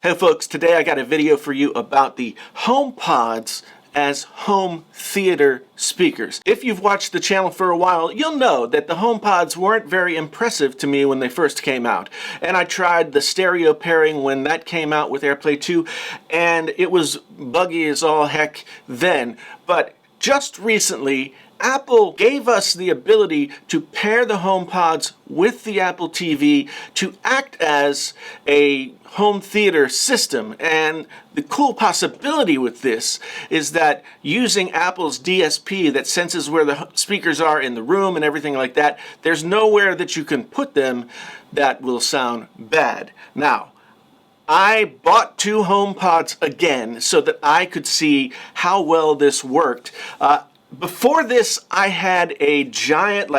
Hey folks, today I got a video for you about the HomePods as home theater speakers. If you've watched the channel for a while, you'll know that the HomePods weren't very impressive to me when they first came out. And I tried the stereo pairing when that came out with AirPlay 2, and it was buggy as all heck then. But just recently, Apple gave us the ability to pair the HomePods with the Apple TV to act as a home theater system. And the cool possibility with this is that using Apple's DSP that senses where the speakers are in the room and everything like that, there's nowhere that you can put them that will sound bad. Now, I bought two HomePods again so that I could see how well this worked. Before this, I had a giant,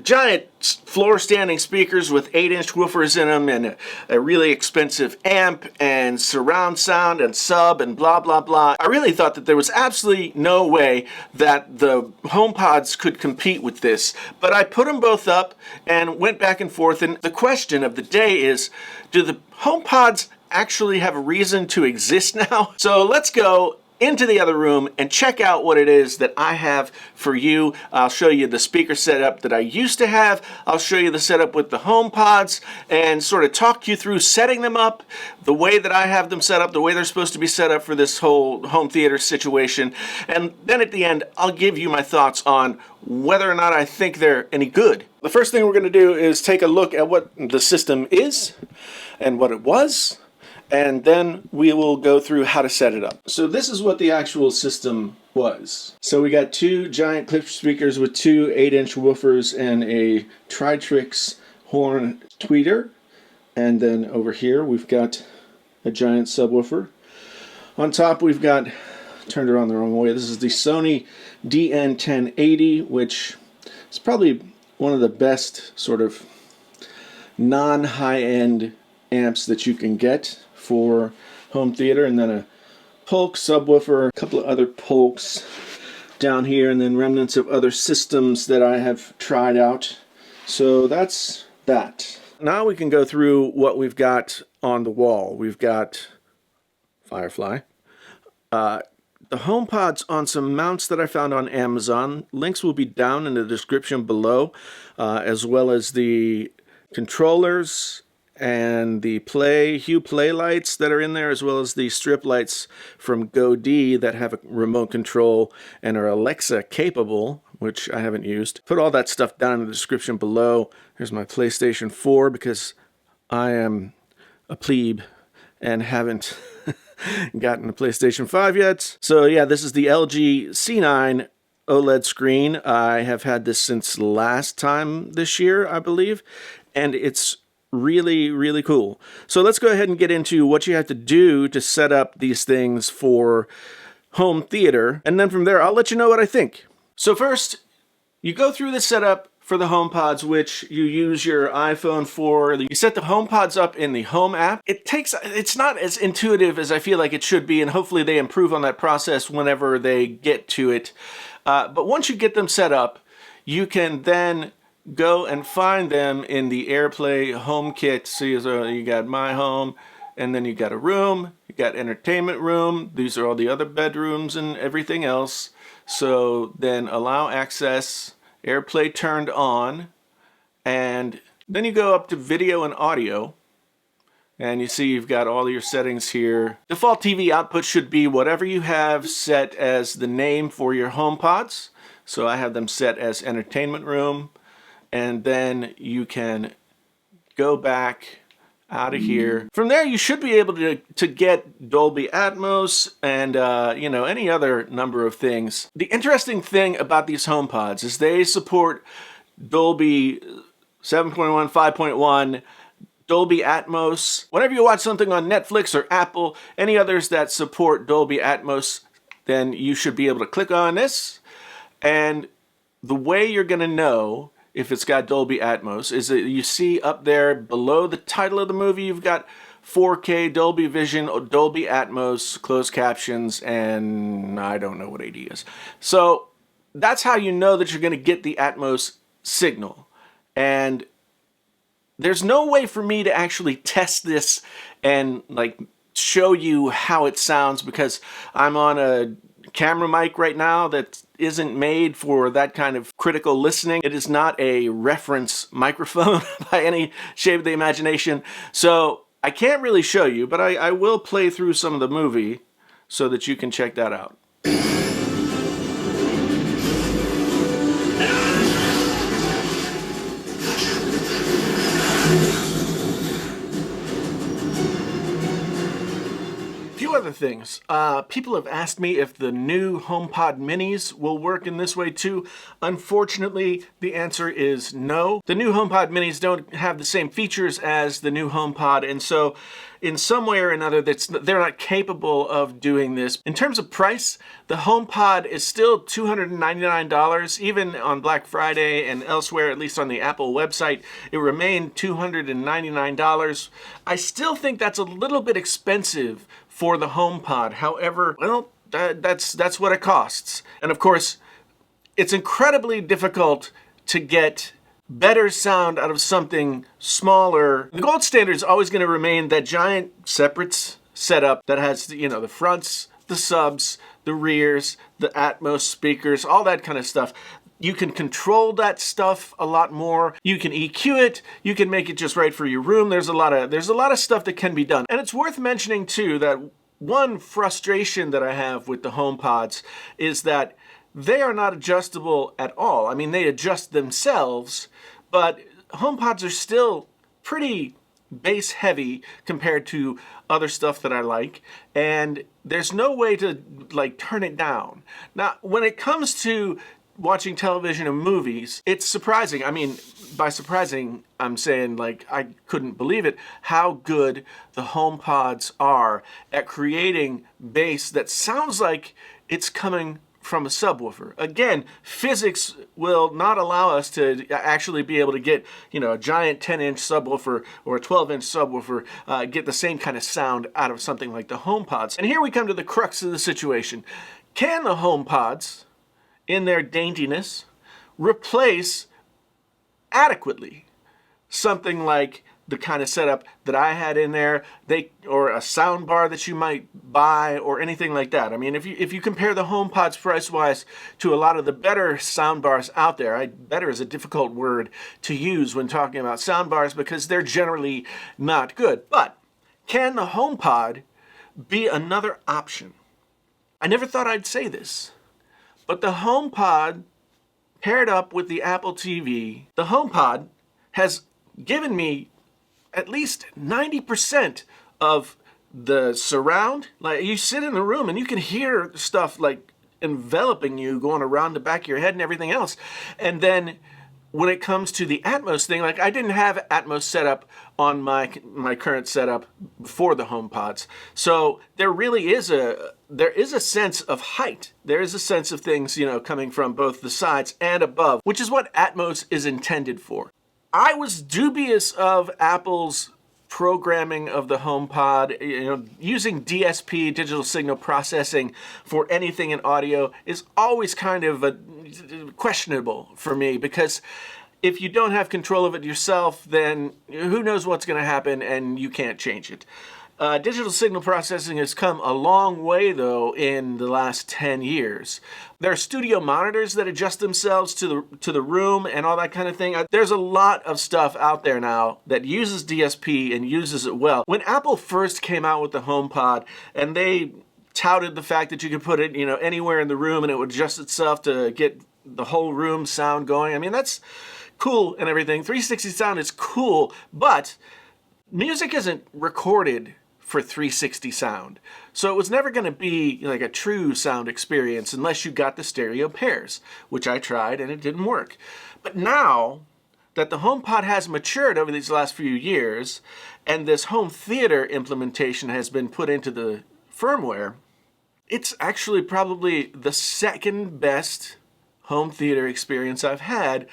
giant floor standing speakers with 8-inch woofers in them and a really expensive amp and surround sound and sub and blah, blah, blah. I really thought that there was absolutely no way that the HomePods could compete with this. But I put them both up and went back and forth. And the question of the day is, do the HomePods actually have a reason to exist now? So let's go into the other room and check out what it is that I have for you. I'll show you the speaker setup that I used to have. I'll show you the setup with the HomePods and sort of talk you through setting them up, the way that I have them set up, the way they're supposed to be set up for this whole home theater situation. And then at the end, I'll give you my thoughts on whether or not I think they're any good. The first thing we're going to do is take a look at what the system is and what it was, and then we will go through how to set it up. So this is what the actual system was. So we got two giant clip speakers with two 8-inch woofers and a Tritrix horn tweeter. And then over here we've got a giant subwoofer. On top we've got, turned around the wrong way, this is the Sony DN1080, which is probably one of the best sort of non-high-end amps that you can get for home theater. And then a Polk subwoofer, a couple of other Polks down here, and then remnants of other systems that I have tried out. So that's that. Now we can go through what we've got on the wall. We've got Firefly, the HomePods on some mounts that I found on Amazon. Links will be down in the description below, as well as the controllers and the Hue Play lights that are in there, as well as the strip lights from GoD that have a remote control and are Alexa capable, which I haven't used. Put all that stuff down in the description below. Here's my PlayStation 4 because I am a plebe and haven't gotten a PlayStation 5 yet. So yeah, this is the LG C9 OLED screen. I have had this since last time this year, I believe, and it's really, really cool. So let's go ahead and get into what you have to do to set up these things for home theater, and then from there I'll let you know what I think. So first, you go through the setup for the HomePods, which you use your iPhone for. You set the HomePods up in the Home app. It's not as intuitive as I feel like it should be, and hopefully they improve on that process whenever they get to it. But once you get them set up, you can then go and find them in the AirPlay Home Kit. So you got My Home, and then you got a room, you got entertainment room. These are all the other bedrooms and everything else. So then allow access, AirPlay turned on, and then you go up to video and audio, and you see you've got all your settings here. Default TV output should be whatever you have set as the name for your HomePods. So I have them set as entertainment room. And then you can go back out of here. From there, you should be able to get Dolby Atmos and any other number of things. The interesting thing about these HomePods is they support Dolby 7.1, 5.1, Dolby Atmos. Whenever you watch something on Netflix or Apple, any others that support Dolby Atmos, then you should be able to click on this. And the way you're going to know if it's got Dolby Atmos is that you see up there below the title of the movie, you've got 4K, Dolby Vision, Dolby Atmos, closed captions, and I don't know what AD is. So that's how you know that you're going to get the Atmos signal. And There's no way for me to actually test this and like show you how it sounds because I'm on a camera mic right now that isn't made for that kind of critical listening. It is not a reference microphone by any shape of the imagination. So I can't really show you, but I will play through some of the movie so that you can check that out. Other things. People have asked me if the new HomePod minis will work in this way too. Unfortunately, the answer is no. The new HomePod minis don't have the same features as the new HomePod, and so in some way or another they're not capable of doing this. In terms of price, the HomePod is still $299. Even on Black Friday and elsewhere, at least on the Apple website, it remained $299. I still think that's a little bit expensive for the HomePod. However, well, that's what it costs. And of course, it's incredibly difficult to get better sound out of something smaller. The gold standard is always going to remain that giant separate setup that has, the fronts, the subs, the rears, the Atmos speakers, all that kind of stuff. You can control that stuff a lot more. You can EQ it. You can make it just right for your room. There's a lot of stuff that can be done. And it's worth mentioning too that one frustration that I have with the HomePods is that they are not adjustable at all. I mean, they adjust themselves, but HomePods are still pretty bass heavy compared to other stuff that I like, and there's no way to like turn it down. Now, when it comes to watching television and movies, it's surprising. I mean, by surprising, I'm saying like I couldn't believe it, how good the HomePods are at creating bass that sounds like it's coming from a subwoofer. Again, physics will not allow us to actually be able to get, a giant 10-inch subwoofer or a 12-inch subwoofer, get the same kind of sound out of something like the HomePods. And here we come to the crux of the situation. Can the HomePods, in their daintiness, replace adequately something like the kind of setup that I had in there, or a sound bar that you might buy, or anything like that? I mean, if you compare the HomePods price-wise to a lot of the better sound bars out there, better is a difficult word to use when talking about sound bars because they're generally not good. But can the HomePod be another option? I never thought I'd say this, but the HomePod paired up with the Apple TV, the HomePod has given me at least 90% of the surround. Like, you sit in the room and you can hear stuff like enveloping you, going around the back of your head and everything else. And then when it comes to the Atmos thing, like I didn't have Atmos set up on my current setup before the HomePods. So there really is a sense of height. There is a sense of things, coming from both the sides and above, which is what Atmos is intended for. I was dubious of Apple's programming of the HomePod. Using DSP, digital signal processing, for anything in audio is always kind of questionable for me, because if you don't have control of it yourself, then who knows what's going to happen and you can't change it. Digital signal processing has come a long way, though, in the last 10 years. There are studio monitors that adjust themselves to the room and all that kind of thing. There's a lot of stuff out there now that uses DSP and uses it well. When Apple first came out with the HomePod, and they touted the fact that you could put it, anywhere in the room and it would adjust itself to get the whole room sound going. I mean, that's cool and everything. 360 sound is cool, but music isn't recorded for 360 sound. So it was never going to be like a true sound experience unless you got the stereo pairs, which I tried and it didn't work. But now that the HomePod has matured over these last few years and this home theater implementation has been put into the firmware, it's actually probably the second best home theater experience I've had,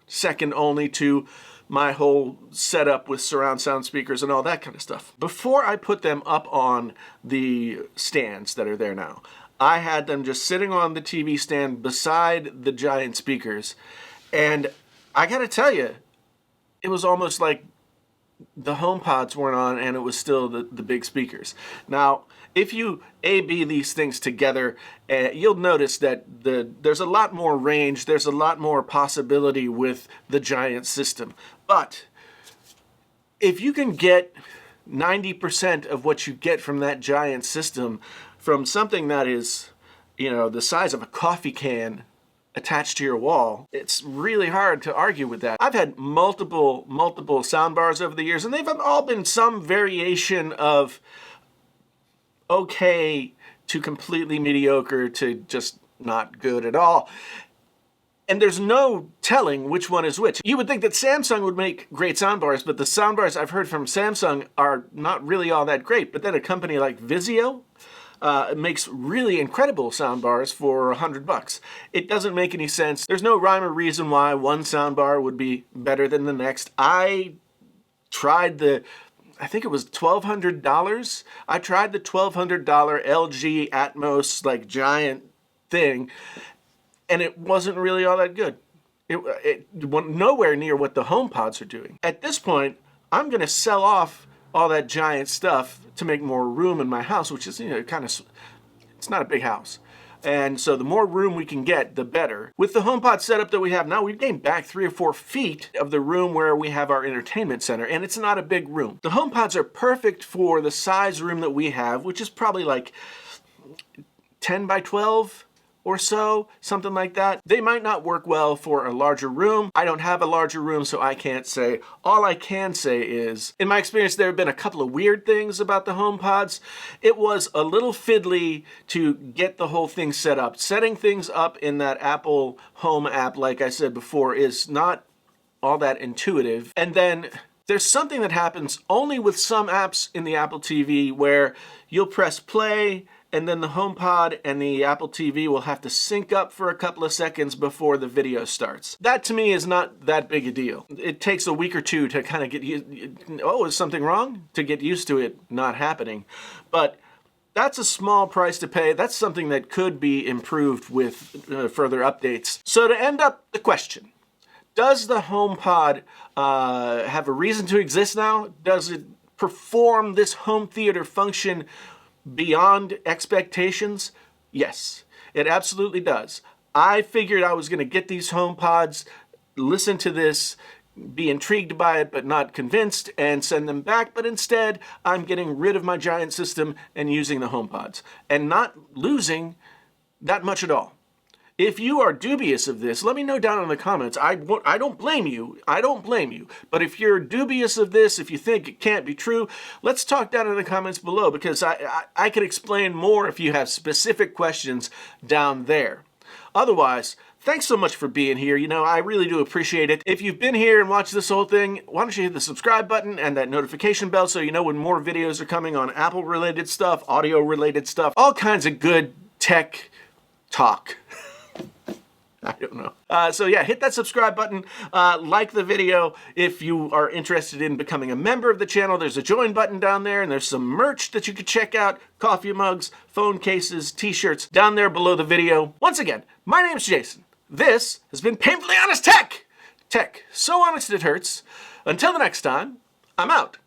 second only to my whole setup with surround sound speakers and all that kind of stuff. Before I put them up on the stands that are there now, I had them just sitting on the TV stand beside the giant speakers, and I gotta tell you, it was almost like the HomePods weren't on and it was still the big speakers. Now, if you A/B these things together, you'll notice that there's a lot more range, there's a lot more possibility with the giant system. But if you can get 90% of what you get from that giant system from something that is, the size of a coffee can attached to your wall, it's really hard to argue with that. I've had multiple soundbars over the years, and they've all been some variation of okay to completely mediocre to just not good at all. And there's no telling which one is which. You would think that Samsung would make great soundbars, but the soundbars I've heard from Samsung are not really all that great. But then a company like Vizio makes really incredible soundbars for $100. It doesn't make any sense. There's no rhyme or reason why one soundbar would be better than the next. I tried I think it was $1,200. I tried the $1,200 LG Atmos giant thing, and it wasn't really all that good. It went nowhere near what the HomePods are doing. At this point, I'm going to sell off all that giant stuff to make more room in my house, which is, it's not a big house. And so the more room we can get, the better. With the HomePod setup that we have now, we've gained back 3 or 4 feet of the room where we have our entertainment center, and it's not a big room. The HomePods are perfect for the size room that we have, which is probably 10 by 12 or so, something like that. They might not work well for a larger room. I don't have a larger room, so I can't say. All I can say is, in my experience, there have been a couple of weird things about the HomePods. It was a little fiddly to get the whole thing set up. Setting things up in that Apple Home app, like I said before, is not all that intuitive. And then there's something that happens only with some apps in the Apple TV where you'll press play, and then the HomePod and the Apple TV will have to sync up for a couple of seconds before the video starts. That to me is not that big a deal. It takes a week or two to kind of get used. Oh, is something wrong? To get used to it not happening. But that's a small price to pay. That's something that could be improved with further updates. So to end up the question, does the HomePod have a reason to exist now? Does it perform this home theater function beyond expectations? Yes, it absolutely does. I figured I was going to get these HomePods, listen to this, be intrigued by it but not convinced, and send them back, but instead I'm getting rid of my giant system and using the HomePods and not losing that much at all. If you are dubious of this, let me know down in the comments. I don't blame you. I don't blame you. But if you're dubious of this, if you think it can't be true, let's talk down in the comments below, because I could explain more if you have specific questions down there. Otherwise, thanks so much for being here. I really do appreciate it. If you've been here and watched this whole thing, why don't you hit the subscribe button and that notification bell so you know when more videos are coming on Apple-related stuff, audio-related stuff, all kinds of good tech talk. I don't know. So yeah, hit that subscribe button, like the video. If you are interested in becoming a member of the channel, there's a join button down there, and there's some merch that you can check out, coffee mugs, phone cases, t-shirts, down there below the video. Once again, my name's Jason. This has been Painfully Honest Tech. Tech, so honest it hurts. Until the next time, I'm out.